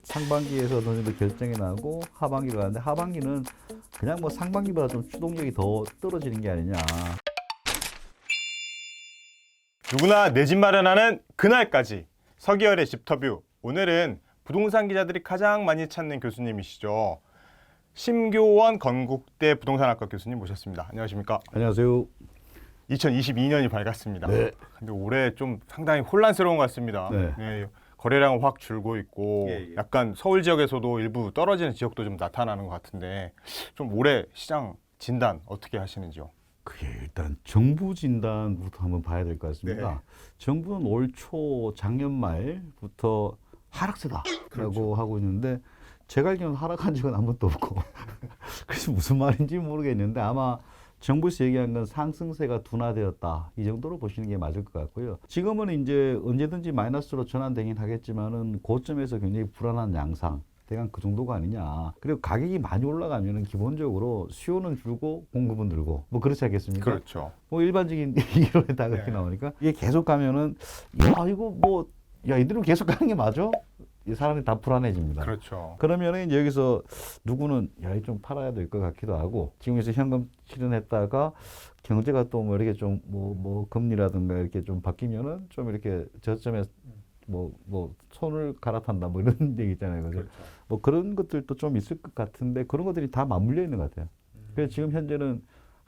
상반기에서 어느 정도 결정이 나고 하반기로 가는데 하반기는 그냥 뭐 상반기보다 좀 추동력이 더 떨어지는 게 아니냐. 누구나 내 집 마련하는 그날까지 서기열의 집터뷰. 오늘은 부동산 기자들이 가장 많이 찾는 교수님이시죠. 심교원 건국대 부동산학과 교수님 모셨습니다. 안녕하십니까? 안녕하세요. 2022년이 밝았습니다. 네. 근데 올해 좀 상당히 혼란스러운 것 같습니다. 네. 네, 거래량은 확 줄고 있고 예. 약간 서울 지역에서도 일부 떨어지는 지역도 좀 나타나는 것 같은데 좀 올해 시장 진단 어떻게 하시는지요? 그게 일단 정부 진단부터 한번 봐야 될 것 같습니다. 네. 정부는 올 초 작년 말부터 하락세다라고 그렇죠. 하고 있는데 제가 알기로는 하락한 적은 한 번도 없고 그래서 무슨 말인지 모르겠는데 아마 정부에서 얘기한 건 상승세가 둔화되었다 이 정도로 보시는 게 맞을 것 같고요. 지금은 이제 언제든지 마이너스로 전환되긴 하겠지만은 고점에서 굉장히 불안한 양상. 대강 그 정도가 아니냐. 그리고 가격이 많이 올라가면은 기본적으로 수요는 줄고 공급은 늘고 뭐 그렇지 않겠습니까? 그렇죠. 뭐 일반적인 이론에 다 그렇게 네. 나오니까 이게 계속 가면은 야 이거 뭐 야 이대로 계속 가는 게 맞아? 이 사람이 다 불안해집니다. 그렇죠. 그러면은 이제 여기서 누구는 야 이 좀 팔아야 될 것 같기도 하고 지금에서 현금 실현했다가 경제가 또 뭐 이렇게 좀 뭐 금리라든가 이렇게 좀 바뀌면은 좀 이렇게 저점에 뭐 손을 갈아탄다 뭐 이런 얘기 있잖아요. 그죠? 그렇죠. 뭐 그런 것들도 좀 있을 것 같은데 그런 것들이 다 맞물려 있는 것 같아요. 그래서 지금 현재는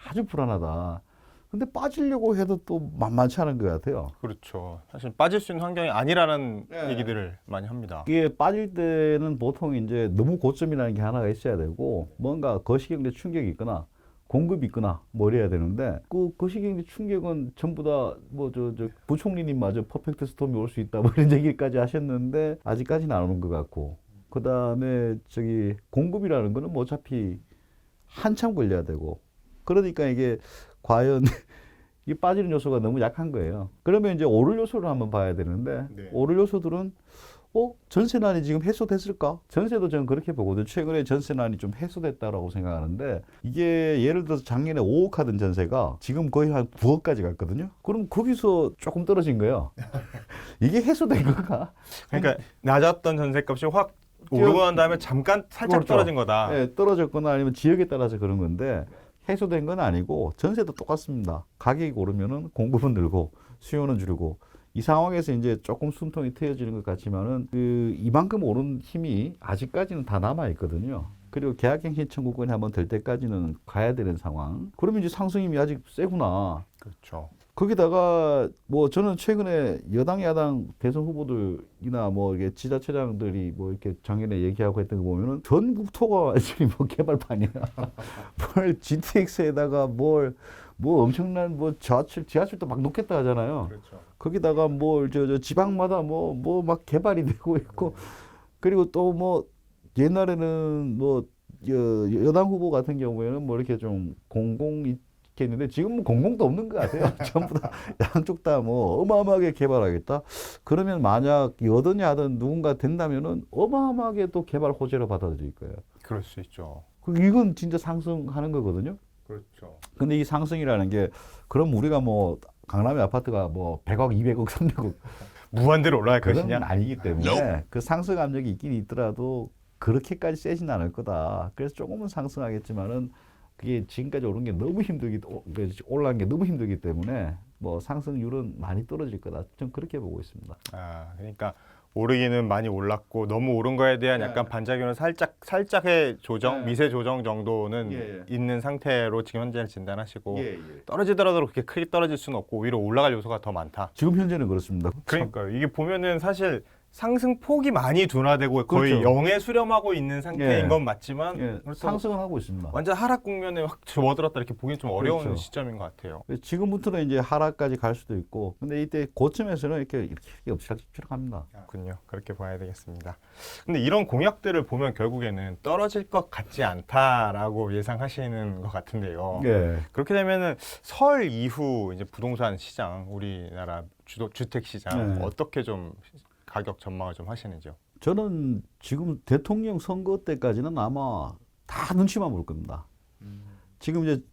아주 불안하다. 근데 빠지려고 해도 또 만만치 않은 것 같아요. 그렇죠. 사실 빠질 수 있는 환경이 아니라는 네. 얘기들을 많이 합니다. 이게 빠질 때는 보통 이제 너무 고점이라는 게 하나가 있어야 되고 뭔가 거시경제 충격이 있거나 공급이 있거나 뭐 이래야 되는데 그 거시경제 충격은 전부 다 뭐 저 부총리님마저 퍼펙트 스톰이 올 수 있다 뭐 이런 얘기까지 하셨는데 아직까지는 안 오는 것 같고 그 다음에 저기 공급이라는 거는 뭐 어차피 한참 걸려야 되고 그러니까 이게 과연 이 빠지는 요소가 너무 약한 거예요. 그러면 이제 오를 요소를 한번 봐야 되는데 네. 오를 요소들은 전세난이 지금 해소됐을까? 전세도 저는 그렇게 보거든요. 최근에 전세난이 좀 해소됐다라고 생각하는데 이게 예를 들어서 작년에 5억 하던 전세가 지금 거의 한 9억까지 갔거든요. 그럼 거기서 조금 떨어진 거예요. 이게 해소된 건가? 그러니까 낮았던 전셋값이 확 오르고 난 다음에 잠깐 살짝 그렇죠. 떨어진 거다. 네, 떨어졌거나 아니면 지역에 따라서 그런 건데 해소된 건 아니고 전세도 똑같습니다. 가격이 오르면은 공급은 늘고 수요는 줄고 이 상황에서 이제 조금 숨통이 트여지는 것 같지만은 그 이만큼 오른 힘이 아직까지는 다 남아 있거든요. 그리고 계약갱신 청구권이 한번 될 때까지는 가야 되는 상황. 그러면 이제 상승힘이 아직 세구나. 그렇죠. 거기다가 뭐 저는 최근에 여당 야당 대선 후보들이나 뭐 이게 지자체장들이 뭐 이렇게 작년에 얘기하고 했던 거 보면은 전 국토가 완전히 뭐 개발판이야. 뭘 GTX에다가 뭐 엄청난 뭐 지하철도 막 놓겠다 하잖아요. 그렇죠. 거기다가 뭐 저 지방마다 뭐 막 개발이 되고 있고 그리고 또 뭐 옛날에는 뭐 여당 후보 같은 경우에는 뭐 이렇게 좀 공공 있겠는데 지금은 공공도 없는 것 같아요. 전부 다 양쪽 다 뭐 어마어마하게 개발하겠다. 그러면 만약 여든 야든 누군가 된다면은 어마어마하게 또 개발 호재로 받아들일 거예요. 그럴 수 있죠. 이건 진짜 상승하는 거거든요. 그렇죠. 근데 이 상승이라는 게 그럼 우리가 뭐 강남의 아파트가 뭐 100억, 200억, 300억 무한대로 올라갈 그건 것이냐? 아니기 때문에 그 상승 압력이 있긴 있더라도 그렇게까지 세진 않을 거다. 그래서 조금은 상승하겠지만은 그게 지금까지 오른 게 너무 올라간 게 너무 힘들기 때문에 뭐 상승률은 많이 떨어질 거다. 좀 그렇게 보고 있습니다. 아, 그러니까 오르기는 많이 올랐고 너무 오른 거에 대한 네. 약간 반작용은 살짝의 조정, 네. 미세 조정 정도는 예. 있는 상태로 지금 현재는 진단하시고 예. 떨어지더라도 그렇게 크게 떨어질 수는 없고 오히려 올라갈 요소가 더 많다. 지금 현재는 그렇습니다. 그러니까요. 이게 보면은 사실 상승폭이 많이 둔화되고 거의 그렇죠. 0에 수렴하고 있는 상태인 예. 건 맞지만 예, 그렇다고 상승은 하고 있습니다. 완전 하락 국면에 확 접어들었다 이렇게 보기는 좀 어려운 그렇죠. 시점인 것 같아요. 지금부터는 이제 하락까지 갈 수도 있고, 근데 이때 고점에서는 이렇게 엎치락뒤치락합니다. 그렇군요. 그렇게 봐야 되겠습니다. 근데 이런 공약들을 보면 결국에는 떨어질 것 같지 않다라고 예상하시는 것 같은데요. 예. 그렇게 되면은 설 이후 이제 부동산 시장, 우리나라 주택 시장 네. 어떻게 좀 가격 전망을 좀 하시는지요? 저는 지금 대통령 선거 때까지는 아마 다 눈치만 볼 겁니다. 지금 이제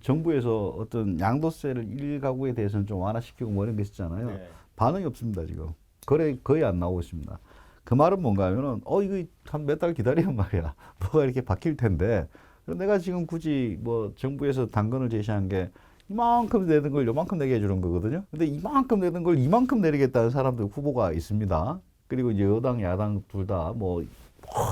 정부에서 어떤 양도세를 1가구에 대해서는 좀 완화시키고 뭐 이런 게 있잖아요. 반응이 없습니다, 지금. 거의 안 나오고 있습니다. 그 말은 뭔가 하면은 이거 한 몇 달 기다리면 말이야. 뭐가 이렇게 바뀔 텐데. 그럼 내가 지금 굳이 뭐 정부에서 당근을 제시한 게 이만큼 내는 걸 요만큼 내게 해주는 거거든요. 근데 이만큼 내는 걸 이만큼 내리겠다는 사람들 후보가 있습니다. 그리고 이제 여당, 야당 둘 다 뭐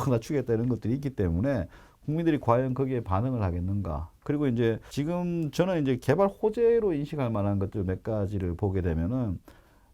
낮추겠다 이런 것들이 있기 때문에 국민들이 과연 거기에 반응을 하겠는가. 그리고 이제 지금 저는 이제 개발 호재로 인식할 만한 것들 몇 가지를 보게 되면은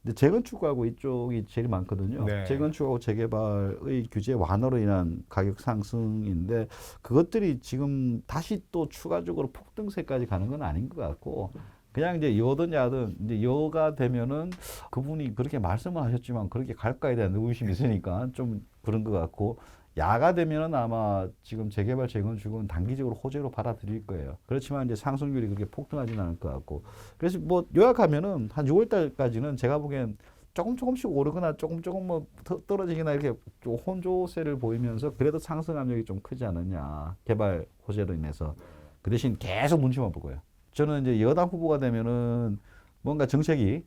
이제 재건축하고 이쪽이 제일 많거든요. 네. 재건축하고 재개발의 규제 완화로 인한 가격 상승인데 그것들이 지금 다시 또 추가적으로 폭등세까지 가는 건 아닌 것 같고 그냥 이제 여든 야든 이제 여가 되면은 그분이 그렇게 말씀을 하셨지만 그렇게 갈까에 대한 의구심이 있으니까 좀 그런 것 같고 야가 되면은 아마 지금 재개발 재건축은 단기적으로 호재로 받아들일 거예요. 그렇지만 이제 상승률이 그렇게 폭등하지는 않을 것 같고 그래서 뭐 요약하면은 한 6월 달까지는 제가 보기엔 조금씩 오르거나 조금 뭐 떨어지거나 이렇게 좀 혼조세를 보이면서 그래도 상승 압력이 좀 크지 않느냐 개발 호재로 인해서 그 대신 계속 눈치만 볼 거예요. 저는 이제 여당 후보가 되면은 뭔가 정책이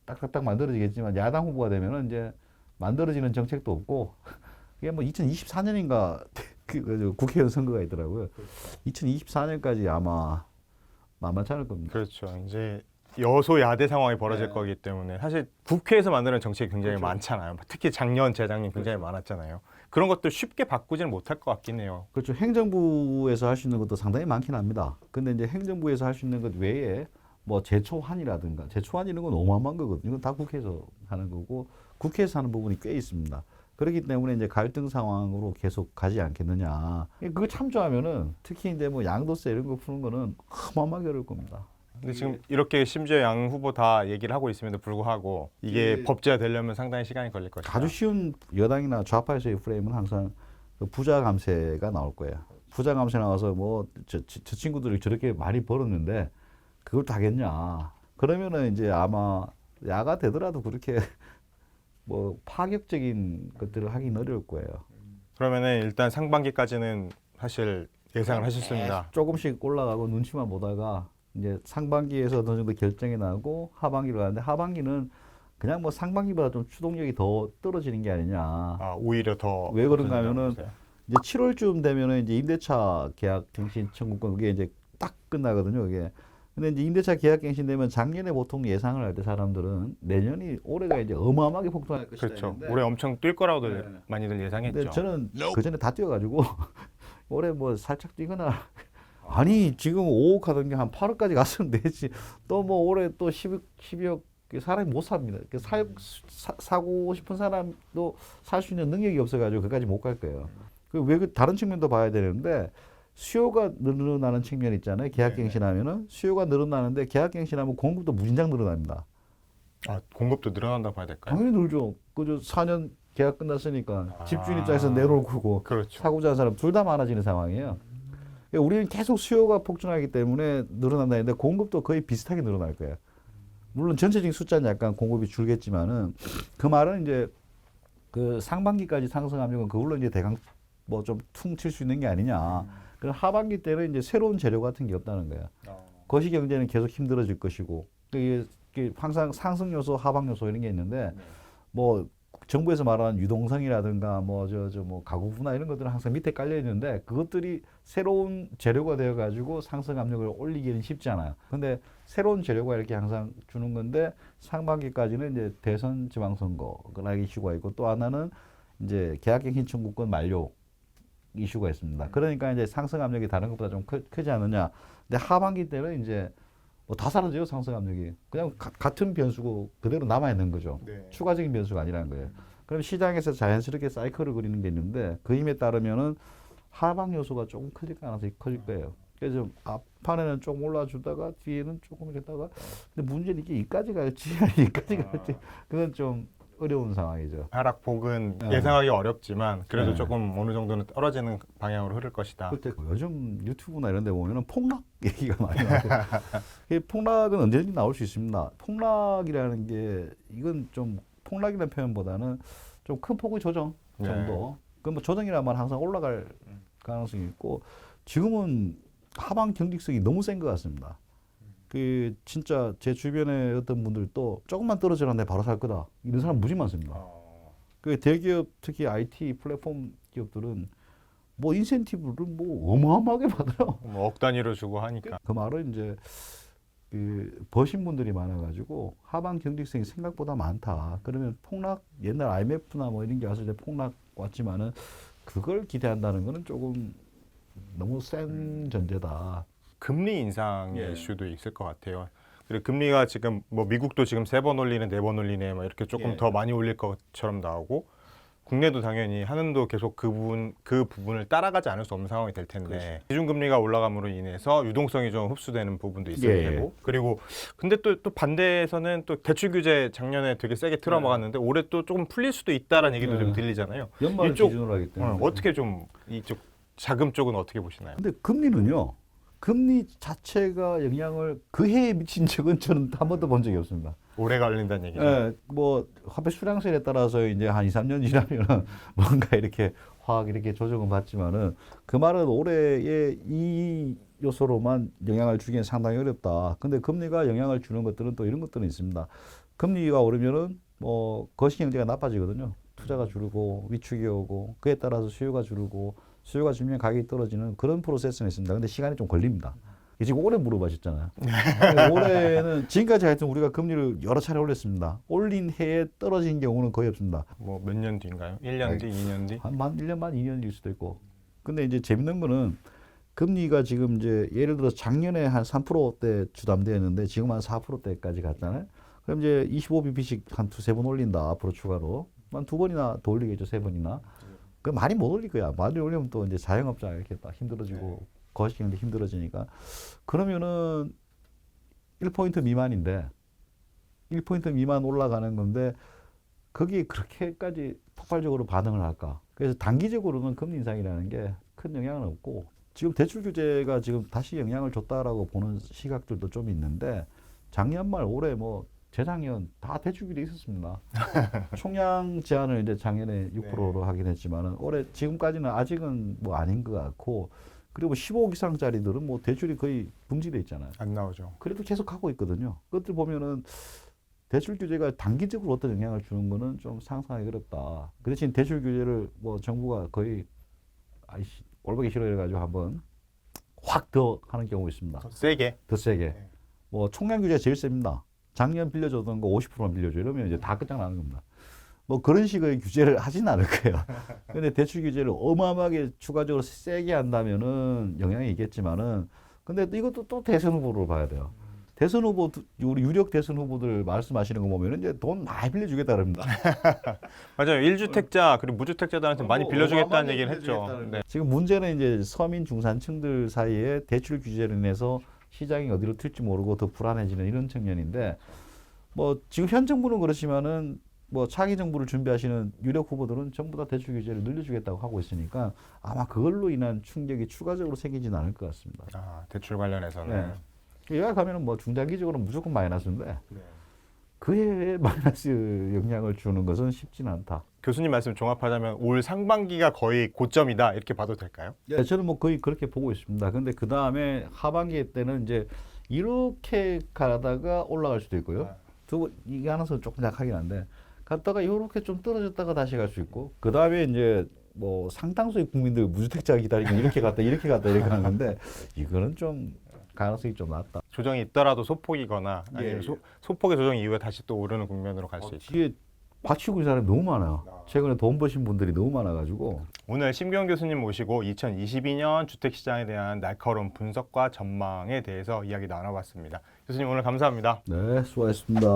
딱딱딱 만들어지겠지만 야당 후보가 되면은 이제 만들어지는 정책도 없고 이게 뭐 2024년인가 그 국회의원 선거가 있더라고요. 2024년까지 아마 만만치 않을 겁니다. 그렇죠. 이제 여소야대 상황이 벌어질 네. 거기 때문에 사실 국회에서 만드는 정책이 굉장히 그렇죠. 많잖아요. 특히 작년, 재작년 굉장히 많았잖아요. 그런 것도 쉽게 바꾸지는 못할 것 같긴 해요. 그렇죠. 행정부에서 할 수 있는 것도 상당히 많긴 합니다. 근데 이제 행정부에서 할 수 있는 것 외에 뭐 제초안이라든가 제초안 이런 건 어마어마한 거거든요. 이건 다 국회에서 하는 거고 국회에서 하는 부분이 꽤 있습니다. 그렇기 때문에 이제 갈등 상황으로 계속 가지 않겠느냐. 그거 참조하면은 특히 이제 뭐 양도세 이런 거 푸는 거는 어마어마하게 어려울 겁니다. 근데 지금 이렇게 심지어 양 후보 다 얘기를 하고 있음에도 불구하고 이게 법제화 되려면 상당히 시간이 걸릴 것이다. 아주 쉬운 여당이나 좌파에서의 프레임은 항상 그 부자 감세가 나올 거예요. 부자 감세 나와서 뭐 저 친구들이 저렇게 많이 벌었는데 그걸 다 하겠냐. 그러면은 이제 아마 야가 되더라도 그렇게 뭐 파격적인 것들을 하긴 어려울 거예요. 그러면은 일단 상반기까지는 사실 예상을 하셨습니다. 조금씩 올라가고 눈치만 보다가 이제 상반기에서 어느 정도 결정이 나고 하반기로 가는데 하반기는 그냥 뭐 상반기보다 좀 추동력이 더 떨어지는 게 아니냐. 아, 오히려 더 왜 그런가 하면은 보세요. 이제 7월쯤 되면은 이제 임대차 계약 갱신 청구권 그게 이제 딱 끝나거든요, 그게. 근데 이제 임대차 계약 갱신되면 작년에 보통 예상을 할 때 사람들은 내년이 올해가 이제 어마어마하게 폭등할 것이다 그렇죠. 했는데 올해 엄청 뛸 거라고 네. 많이들 예상했죠. 근데 저는 그 전에 다 뛰어가지고 올해 뭐 살짝 뛰거나 아니 지금 5억 하던 게 한 8억까지 갔으면 되지 또 뭐 올해 또 12억 사람이 못 삽니다. 사고 싶은 사람도 살 수 있는 능력이 없어가지고 그까지 못 갈 거예요. 왜 다른 측면도 봐야 되는데 수요가 늘어나는 측면 있잖아요. 계약갱신하면은 수요가 늘어나는데 계약갱신하면 공급도 무진장 늘어납니다. 아, 공급도 늘어난다고 봐야 될까요? 당연히 늘죠. 그저 4년 계약 끝났으니까 아. 집주인 입장에서 내놓을 거고 그렇죠. 사고자 하는 사람 둘 다 많아지는 상황이에요. 그러니까 우리는 계속 수요가 폭증하기 때문에 늘어난다 했는데 공급도 거의 비슷하게 늘어날 거예요. 물론 전체적인 숫자는 약간 공급이 줄겠지만은 그 말은 이제 그 상반기까지 상승하면 그걸로 이제 대강 뭐 좀 퉁칠 수 있는 게 아니냐. 그럼 하반기 때는 이제 새로운 재료 같은 게 없다는 거야. 거시 경제는 계속 힘들어질 것이고 이게 항상 상승 요소, 하방 요소 이런 게 있는데 뭐 정부에서 말하는 유동성이라든가 뭐 뭐 가구 분화 이런 것들은 항상 밑에 깔려 있는데 그것들이 새로운 재료가 되어 가지고 상승 압력을 올리기는 쉽지 않아요. 근데 새로운 재료가 이렇게 항상 주는 건데 상반기까지는 이제 대선 지방선거가 이슈가 있고 또 하나는 이제 계약갱신 청구권 만료 이슈가 있습니다. 그러니까 이제 상승 압력이 다른 것보다 좀 크지 않느냐. 근데 하반기 때는 이제 뭐 다 사라져요, 상승 압력이. 그냥 같은 변수고 그대로 남아 있는 거죠. 네. 추가적인 변수가 아니라는 거예요. 그럼 시장에서 자연스럽게 사이클을 그리는 게 있는데 그 힘에 따르면은 하방 요소가 조금 커질 가능성이 커질 거예요. 그래서 앞판에는 조금 올라주다가 뒤에는 조금 이랬다가 근데 문제는 이게 이까지 갈지 이까지 갈지 그건 좀 어려운 상황이죠. 하락폭은 네. 예상하기 어렵지만 그래도 네. 조금 어느 정도는 떨어지는 방향으로 흐를 것이다. 그때 요즘 유튜브나 이런 데 보면은 폭락 얘기가 많이 나와요. 이 폭락은 언제든지 나올 수 있습니다. 폭락이라는 게 이건 좀 폭락이라는 표현보다는 좀 큰 폭의 조정 정도. 그럼 뭐 조정이라는 말은 항상 올라갈 가능성이 있고 지금은 하방 경직성이 너무 센 것 같습니다. 그 진짜 제 주변에 어떤 분들도 조금만 떨어지는데 바로 살 거다 이런 사람 무지 많습니다. 그 대기업 특히 IT 플랫폼 기업들은 뭐 인센티브를 뭐 어마어마하게 받아요. 뭐 억 단위로 주고 하니까. 그 말은 이제 그 버신 분들이 많아가지고 하반 경직성이 생각보다 많다. 그러면 폭락 옛날 IMF나 뭐 이런 게 왔을 때 폭락 왔지만은 그걸 기대한다는 거는 조금 너무 센 전제다. 금리 인상의 예. 이슈도 있을 것 같아요. 그리고 금리가 지금 뭐 미국도 지금 3번 올리네, 4번 올리네, 막 이렇게 조금 예. 더 많이 올릴 것처럼 나오고, 국내도 당연히 한은도 계속 그 부분을 따라가지 않을 수 없는 상황이 될 텐데, 그렇죠. 기준금리가 올라감으로 인해서 유동성이 좀 흡수되는 부분도 있을 예. 테고, 그리고 근데 또 반대에서는 또 대출 규제 작년에 되게 세게 틀어막았는데 올해 또 조금 풀릴 수도 있다라는 얘기도 네. 좀 들리잖아요. 연말 이쪽, 기준으로 하기 때문에. 어떻게 좀 이쪽 자금 쪽은 어떻게 보시나요? 근데 금리는요. 금리 자체가 영향을 그 해에 미친 적은 저는 한 번도 본 적이 없습니다. 오래 걸린다는 얘기죠. 예, 뭐 화폐 수량세에 따라서 이제 한 2, 3년 지나면은 뭔가 이렇게 확 이렇게 조정은 받지만은 그 말은 올해의 이 요소로만 영향을 주기엔 상당히 어렵다. 근데 금리가 영향을 주는 것들은 또 이런 것들은 있습니다. 금리가 오르면은 뭐 거시 경제가 나빠지거든요. 투자가 줄고 위축이 오고 그에 따라서 수요가 줄고 수요가 줄면 가격이 떨어지는 그런 프로세스는 있습니다. 근데 시간이 좀 걸립니다. 지금 올해 물어보셨잖아요. 올해는 지금까지 하여튼 우리가 금리를 여러 차례 올렸습니다. 올린 해에 떨어진 경우는 거의 없습니다. 뭐 몇 년 뒤인가요? 1년 뒤, 2년 뒤? 한 1년 반, 2년일 수도 있고. 근데 이제 재밌는 거는 금리가 지금 이제 예를 들어 작년에 한 3%대 주담대였는데 지금 한 4%대까지 갔잖아요. 그럼 이제 25bp씩 한 두세 번 올린다. 앞으로 추가로. 한 두 번이나 더 올리겠죠. 세 번이나. 그 많이 못 올릴 거야. 많이 올리면 또 이제 자영업자 이렇게 딱 힘들어지고 거시경제 힘들어지니까. 그러면은 1포인트 미만인데 1포인트 미만 올라가는 건데 거기에 그렇게까지 폭발적으로 반응을 할까? 그래서 단기적으로는 금리 인상이라는 게 큰 영향은 없고 지금 대출 규제가 지금 다시 영향을 줬다라고 보는 시각들도 좀 있는데 작년 말 올해 뭐 재작년 다 대출 규제 있었습니다. 총량 제한을 이제 작년에 6%로 하긴 했지만은 올해 지금까지는 아직은 뭐 아닌 것 같고 그리고 15억 이상짜리들은 뭐 대출이 거의 붕지돼 있잖아요. 안 나오죠. 그래도 계속 하고 있거든요. 그것들 보면은 대출 규제가 단기적으로 어떤 영향을 주는 거는 좀 상상하기 어렵다. 그 대신 대출 규제를 뭐 정부가 거의 아이씨 꼴보기 싫어 해가지고 한번 확 더 하는 경우 있습니다. 더 세게. 더 세게. 네. 뭐 총량 규제가 제일 셉니다. 작년 빌려줬던 거 50%만 빌려줘. 이러면 이제 다 끝장나는 겁니다. 뭐 그런 식의 규제를 하진 않을 거예요. 근데 대출 규제를 어마어마하게 추가적으로 세게 한다면은 영향이 있겠지만은 근데 이것도 또 대선 후보를 봐야 돼요. 대선 후보 우리 유력 대선 후보들 말씀하시는 거 보면은 이제 돈 많이 빌려주겠다 그럽니다. 맞아요. 1주택자 그리고 무주택자들한테 많이 뭐 빌려주겠다는 어마어마하게 얘기를 했죠. 빌려주겠다는 네. 지금 문제는 이제 서민 중산층들 사이에 대출 규제로 인해서 시장이 어디로 튈지 모르고 더 불안해지는 이런 측면인데 뭐 지금 현 정부는 그렇지만은 뭐 차기 정부를 준비하시는 유력 후보들은 전부 다 대출 규제를 늘려주겠다고 하고 있으니까 아마 그걸로 인한 충격이 추가적으로 생기지는 않을 것 같습니다. 아, 대출 관련해서는. 네. 요약하면은 뭐 중장기적으로 무조건 마이너스인데 네. 그 해에 마이너스 영향을 주는 것은 쉽지는 않다. 교수님 말씀 종합하자면 올 상반기가 거의 고점이다 이렇게 봐도 될까요? 네, 저는 뭐 거의 그렇게 보고 있습니다. 근데 그 다음에 하반기 때는 이제 이렇게 가다가 올라갈 수도 있고요. 이 가능성은 조금 약하긴 한데 갔다가 이렇게 좀 떨어졌다가 다시 갈 수 있고 그 다음에 이제 뭐 상당수의 국민들 무주택자 기다리고 이렇게 갔다 이렇게 갔다 이렇게 하는 건데 이거는 좀 가능성이 좀 낮다. 조정이 있더라도 소폭이거나 아니면 예. 소폭의 조정 이후에 다시 또 오르는 국면으로 갈 수 있다. 뒤에 받치고 있는 사람이 너무 많아요. 최근에 돈 버신 분들이 너무 많아가지고 오늘 심규원 교수님 모시고 2022년 주택시장에 대한 날카로운 분석과 전망에 대해서 이야기 나눠봤습니다. 교수님 오늘 감사합니다. 네, 수고하셨습니다.